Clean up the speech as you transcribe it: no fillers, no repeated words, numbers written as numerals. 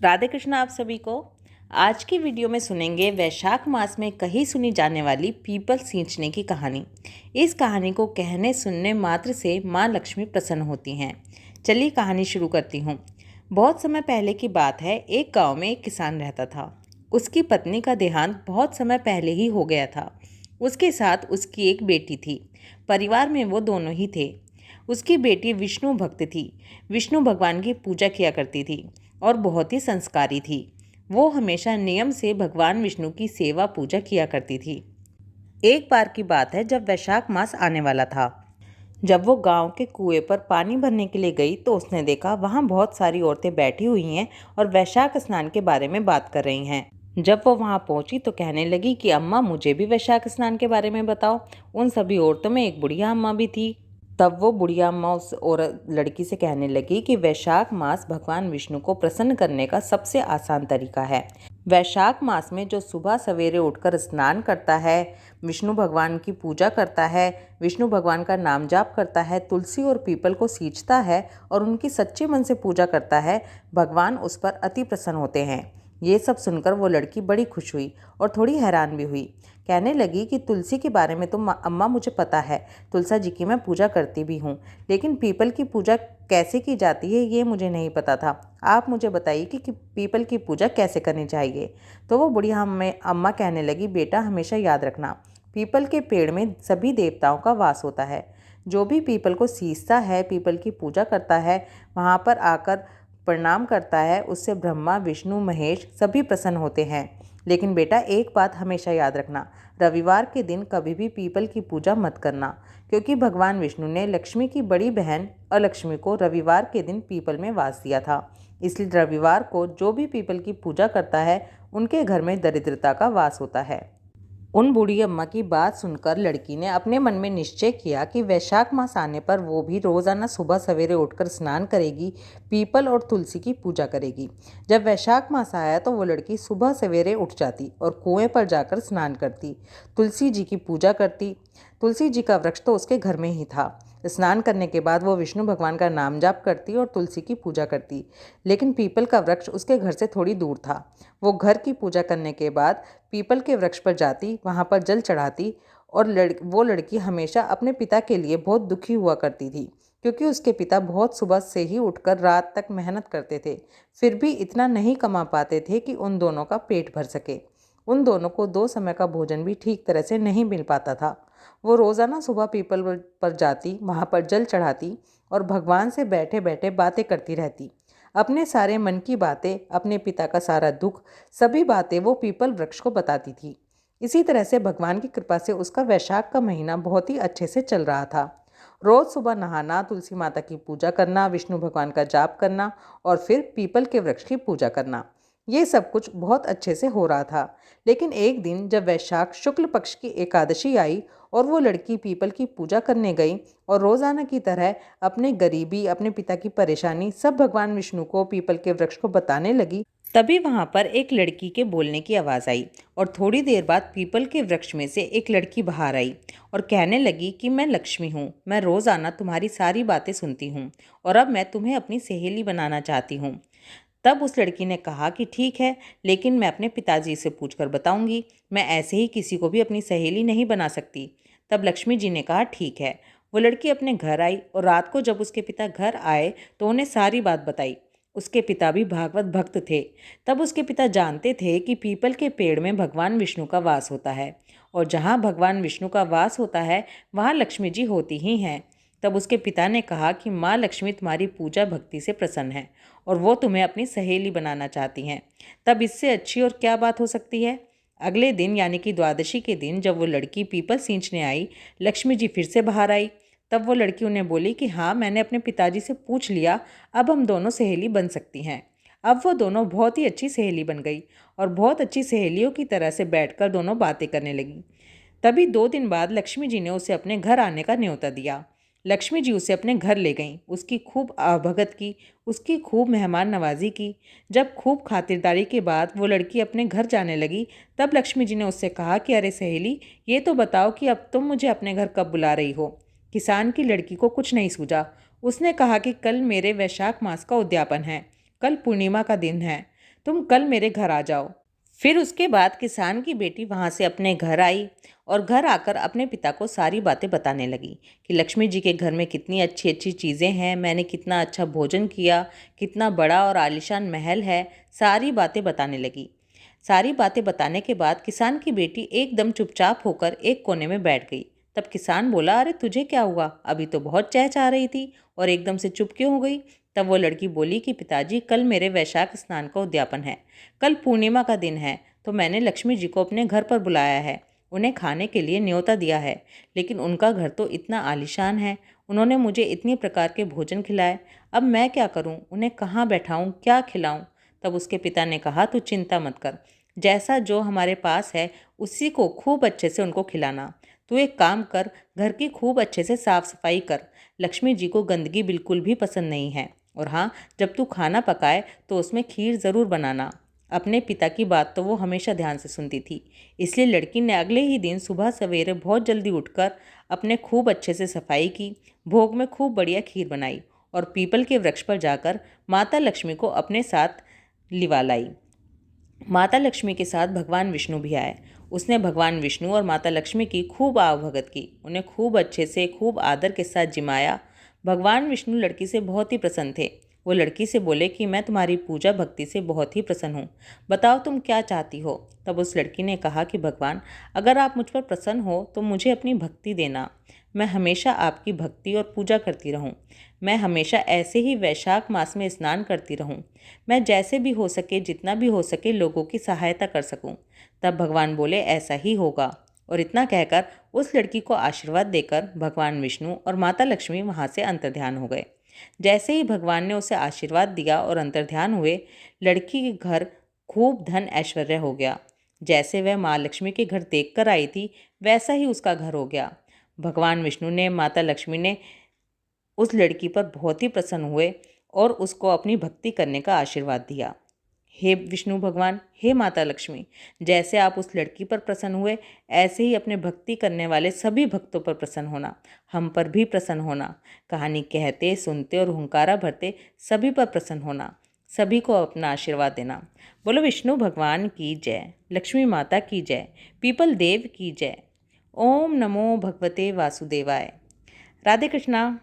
राधे कृष्ण आप सभी को। आज की वीडियो में सुनेंगे वैशाख मास में कहीं सुनी जाने वाली पीपल सींचने की कहानी। इस कहानी को कहने सुनने मात्र से माँ लक्ष्मी प्रसन्न होती हैं। चलिए कहानी शुरू करती हूँ। बहुत समय पहले की बात है। एक गांव में एक किसान रहता था। उसकी पत्नी का देहांत बहुत समय पहले ही हो गया था। उसके साथ उसकी एक बेटी थी। परिवार में वो दोनों ही थे। उसकी बेटी विष्णु भक्त थी। विष्णु भगवान की पूजा किया करती थी और बहुत ही संस्कारी थी। वो हमेशा नियम से भगवान विष्णु की सेवा पूजा किया करती थी। एक बार की बात है, जब वैशाख मास आने वाला था। जब वो गांव के कुएं पर पानी भरने के लिए गई तो उसने देखा वहां बहुत सारी औरतें बैठी हुई हैं और वैशाख स्नान के बारे में बात कर रही हैं। जब वो वहां पहुंची तो कहने लगी कि अम्मा, मुझे भी वैशाख स्नान के बारे में बताओ। उन सभी औरतों में एक बुढ़िया अम्मा भी थी। तब वो बुढ़िया अम्मा उस लड़की से कहने लगी कि वैशाख मास भगवान विष्णु को प्रसन्न करने का सबसे आसान तरीका है। वैशाख मास में जो सुबह सवेरे उठकर स्नान करता है, विष्णु भगवान की पूजा करता है, विष्णु भगवान का नाम जाप करता है, तुलसी और पीपल को सींचता है और उनकी सच्चे मन से पूजा करता है, भगवान उस पर अति प्रसन्न होते हैं। ये सब सुनकर वो लड़की बड़ी खुश हुई और थोड़ी हैरान भी हुई। कहने लगी कि तुलसी के बारे में तो अम्मा मुझे पता है, तुलसा जी की मैं पूजा करती भी हूँ, लेकिन पीपल की पूजा कैसे की जाती है ये मुझे नहीं पता था। आप मुझे बताइए कि पीपल की पूजा कैसे करनी चाहिए। तो वो बुढ़िया अम्मा कहने लगी, बेटा हमेशा याद रखना, पीपल के पेड़ में सभी देवताओं का वास होता है। जो भी पीपल को सींचता है, पीपल की पूजा करता है, वहाँ पर आकर प्रणाम करता है, उससे ब्रह्मा विष्णु महेश सभी प्रसन्न होते हैं। लेकिन बेटा एक बात हमेशा याद रखना, रविवार के दिन कभी भी पीपल की पूजा मत करना, क्योंकि भगवान विष्णु ने लक्ष्मी की बड़ी बहन अलक्ष्मी को रविवार के दिन पीपल में वास दिया था। इसलिए रविवार को जो भी पीपल की पूजा करता है उनके घर में दरिद्रता का वास होता है। उन बूढ़ी अम्मा की बात सुनकर लड़की ने अपने मन में निश्चय किया कि वैशाख मास आने पर वो भी रोज़ाना सुबह सवेरे उठकर स्नान करेगी, पीपल और तुलसी की पूजा करेगी। जब वैशाख मास आया तो वो लड़की सुबह सवेरे उठ जाती और कुएं पर जाकर स्नान करती, तुलसी जी की पूजा करती। तुलसी जी का वृक्ष तो उसके घर में ही था। स्नान करने के बाद वो विष्णु भगवान का नाम जाप करती और तुलसी की पूजा करती। लेकिन पीपल का वृक्ष उसके घर से थोड़ी दूर था। वो घर की पूजा करने के बाद पीपल के वृक्ष पर जाती, वहाँ पर जल चढ़ाती और वो लड़की हमेशा अपने पिता के लिए बहुत दुखी हुआ करती थी, क्योंकि उसके पिता बहुत सुबह से ही उठकर रात तक मेहनत करते थे, फिर भी इतना नहीं कमा पाते थे कि उन दोनों का पेट भर सके। उन दोनों को 2 समय का भोजन भी ठीक तरह से नहीं मिल पाता था। वो रोज़ाना सुबह पीपल पर जाती, वहाँ पर जल चढ़ाती और भगवान से बैठे बैठे बातें करती रहती। अपने सारे मन की बातें, अपने पिता का सारा दुख, सभी बातें वो पीपल वृक्ष को बताती थी। इसी तरह से भगवान की कृपा से उसका वैशाख का महीना बहुत ही अच्छे से चल रहा था। रोज़ सुबह नहाना, तुलसी माता की पूजा करना, विष्णु भगवान का जाप करना और फिर पीपल के वृक्ष की पूजा करना, ये सब कुछ बहुत अच्छे से हो रहा था। लेकिन एक दिन जब वैशाख शुक्ल पक्ष की एकादशी आई और वो लड़की पीपल की पूजा करने गई और रोज़ाना की तरह अपने गरीबी, अपने पिता की परेशानी सब भगवान विष्णु को, पीपल के वृक्ष को बताने लगी, तभी वहाँ पर एक लड़की के बोलने की आवाज़ आई और थोड़ी देर बाद पीपल के वृक्ष में से एक लड़की बाहर आई और कहने लगी कि मैं लक्ष्मी हूँ, मैं रोज़ाना तुम्हारी सारी बातें सुनती हूँ और अब मैं तुम्हें अपनी सहेली बनाना चाहती हूँ। तब उस लड़की ने कहा कि ठीक है, लेकिन मैं अपने पिताजी से पूछकर बताऊंगी, मैं ऐसे ही किसी को भी अपनी सहेली नहीं बना सकती। तब लक्ष्मी जी ने कहा ठीक है। वो लड़की अपने घर आई और रात को जब उसके पिता घर आए तो उन्हें सारी बात बताई। उसके पिता भी भागवत भक्त थे। तब उसके पिता जानते थे कि पीपल के पेड़ में भगवान विष्णु का वास होता है और जहाँ भगवान विष्णु का वास होता है वहाँ लक्ष्मी जी होती ही हैं। तब उसके पिता ने कहा कि माँ लक्ष्मी तुम्हारी पूजा भक्ति से प्रसन्न है और वो तुम्हें अपनी सहेली बनाना चाहती हैं। तब इससे अच्छी और क्या बात हो सकती है। अगले दिन यानी कि द्वादशी के दिन जब वो लड़की पीपल सींचने आई, लक्ष्मी जी फिर से बाहर आई। तब वो लड़की उन्हें बोली कि हाँ, मैंने अपने पिताजी से पूछ लिया, अब हम दोनों सहेली बन सकती हैं। अब वो दोनों बहुत ही अच्छी सहेली बन गई और बहुत अच्छी सहेलियों की तरह से बैठकर दोनों बातें करने लगी। तभी 2 दिन बाद लक्ष्मी जी ने उसे अपने घर आने का न्योता दिया। लक्ष्मी जी उसे अपने घर ले गईं, उसकी खूब आवभगत की, उसकी खूब मेहमान नवाजी की। जब खूब खातिरदारी के बाद वो लड़की अपने घर जाने लगी, तब लक्ष्मी जी ने उससे कहा कि अरे सहेली, ये तो बताओ कि अब तुम मुझे अपने घर कब बुला रही हो। किसान की लड़की को कुछ नहीं सूझा। उसने कहा कि कल मेरे वैशाख मास का उद्यापन है, कल पूर्णिमा का दिन है, तुम कल मेरे घर आ जाओ। फिर उसके बाद किसान की बेटी वहाँ से अपने घर आई और घर आकर अपने पिता को सारी बातें बताने लगी कि लक्ष्मी जी के घर में कितनी अच्छी अच्छी चीज़ें हैं, मैंने कितना अच्छा भोजन किया, कितना बड़ा और आलीशान महल है। सारी बातें बताने लगी। सारी बातें बताने के बाद किसान की बेटी एकदम चुपचाप होकर एक कोने में बैठ गई। तब किसान बोला, अरे तुझे क्या हुआ? अभी तो बहुत चहचहा रही थी और एकदम से चुप क्यों हो गई? तब वो लड़की बोली कि पिताजी, कल मेरे वैशाख स्नान का उद्यापन है। कल पूर्णिमा का दिन है, तो मैंने लक्ष्मी जी को अपने घर पर बुलाया है। उन्हें खाने के लिए न्योता दिया है, लेकिन उनका घर तो इतना आलीशान है। उन्होंने मुझे इतने प्रकार के भोजन खिलाए। अब मैं क्या करूं? उन्हें कहाँ बैठाऊं, क्या खिलाऊं? तब उसके पिता ने कहा, तू चिंता मत कर, जैसा जो हमारे पास है उसी को खूब अच्छे से उनको खिलाना। तू एक काम कर, घर की खूब अच्छे से साफ सफाई कर। लक्ष्मी जी को गंदगी बिल्कुल भी पसंद नहीं है। और हाँ, जब तू खाना पकाए तो उसमें खीर ज़रूर बनाना। अपने पिता की बात तो वो हमेशा ध्यान से सुनती थी, इसलिए लड़की ने अगले ही दिन सुबह सवेरे बहुत जल्दी उठकर अपने खूब अच्छे से सफाई की, भोग में खूब बढ़िया खीर बनाई और पीपल के वृक्ष पर जाकर माता लक्ष्मी को अपने साथ लिवा लाई। माता लक्ष्मी के साथ भगवान विष्णु भी आए। उसने भगवान विष्णु और माता लक्ष्मी की खूब आवभगत की, उन्हें खूब अच्छे से खूब आदर के साथ जिमाया। भगवान विष्णु लड़की से बहुत ही प्रसन्न थे। वो लड़की से बोले कि मैं तुम्हारी पूजा भक्ति से बहुत ही प्रसन्न हूँ, बताओ तुम क्या चाहती हो। तब उस लड़की ने कहा कि भगवान, अगर आप मुझ पर प्रसन्न हो तो मुझे अपनी भक्ति देना। मैं हमेशा आपकी भक्ति और पूजा करती रहूं। मैं हमेशा ऐसे ही वैशाख मास में स्नान करती रहूं। मैं जैसे भी हो सके, जितना भी हो सके, लोगों की सहायता कर सकूं। तब भगवान बोले, ऐसा ही होगा। और इतना कहकर उस लड़की को आशीर्वाद देकर भगवान विष्णु और माता लक्ष्मी वहाँ से अंतर्ध्यान हो गए। जैसे ही भगवान ने उसे आशीर्वाद दिया और अंतर्ध्यान हुए, लड़की के घर खूब धन ऐश्वर्य हो गया। जैसे वह माँ लक्ष्मी के घर देख कर आई थी, वैसा ही उसका घर हो गया। भगवान विष्णु ने, माता लक्ष्मी ने उस लड़की पर बहुत ही प्रसन्न हुए और उसको अपनी भक्ति करने का आशीर्वाद दिया। हे विष्णु भगवान, हे माता लक्ष्मी, जैसे आप उस लड़की पर प्रसन्न हुए, ऐसे ही अपने भक्ति करने वाले सभी भक्तों पर प्रसन्न होना, हम पर भी प्रसन्न होना। कहानी कहते, सुनते और हुंकारा भरते सभी पर प्रसन्न होना, सभी को अपना आशीर्वाद देना। बोलो विष्णु भगवान की जय, लक्ष्मी माता की जय, पीपल देव की जय। ओम नमो भगवते वासुदेवाय। राधे कृष्णा।